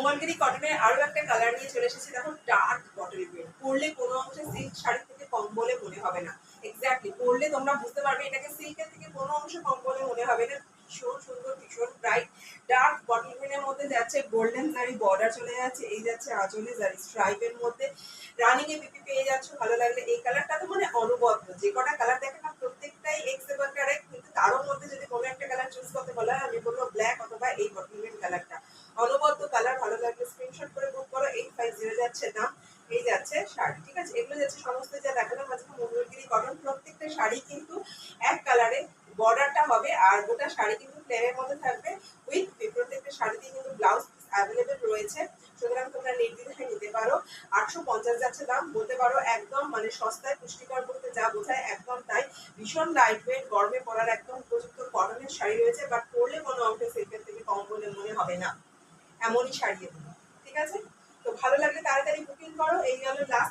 কোমলগিরি কটনের আরো একটা কালার নিয়ে চলে এসেছি। দেখো ডার্ক বটল গ্রিন, পরলে কোনো অংশে সিল্ক শাড়ি থেকে কম বলে মনে হবে না। এক্স্যাক্টলি পরলে তোমরা বুঝতে পারবে এটাকে সিল্কের থেকে কোনো অংশ কম বলে মনে হবে না। ভীষণ সুন্দর, ভীষণ ব্রাইট ডার্ক বটল গ্রিনের মধ্যে যাচ্ছে গোল্ডেন জারি বর্ডার চলে যাচ্ছে, এই যাচ্ছে আঁচলে জারি স্ট্রাইপের মধ্যে রানিং এ পিপি পেয়ে যাচ্ছ। ভালো লাগলে এই কালারটা তো মানে অনবদ্য, যে কটা কালার দেখে না প্রত্যেকটাই এক্সেবল কালার, কিন্তু তারও মধ্যে যদি কোনো একটা কালার চুজ করতে বলা হয় আমি বলবো ব্ল্যাক অথবা এই বটল গ্রিন কালারটা। অনবদ্য কালার, ভালো লাগলে স্ক্রিনশট করে বুক করো। 850 যাচ্ছে দাম, এই যাচ্ছে শাড়ি। ঠিক আছে, এগুলো যাচ্ছে সমস্ত যা দেখালাম আজকে মঙ্গলগিরি কটন। প্রত্যেকটা শাড়ি কিন্তু এক কালারে বর্ডারটা হবে, আর গোটা শাড়ি কিন্তু প্লেনের মধ্যে থাকবে উইথ প্রত্যেকটা শাড়িতে কিন্তু ব্লাউজ অ্যাভেলেবেল রয়েছে, সুতরাং তোমরা নির্দ্বিধায় নিতে পারো। 850 যাচ্ছে দাম, বলতে পারো একদম মানে সস্তায় পুষ্টিকর বলতে যা বোঝায় একদম তাই। ভীষণ লাইট ওয়েট, গরমে পরার একদম উপযুক্ত কটনের শাড়ি রয়েছে, বাট পরলে কোনো অংশে সিল্কের থেকে কম বলে মনে হবে না, এমনই শাড়ি এগুলো। ঠিক আছে, তো ভালো লাগলে তাড়াতাড়ি বুকিং করো। এই গেল লাস্ট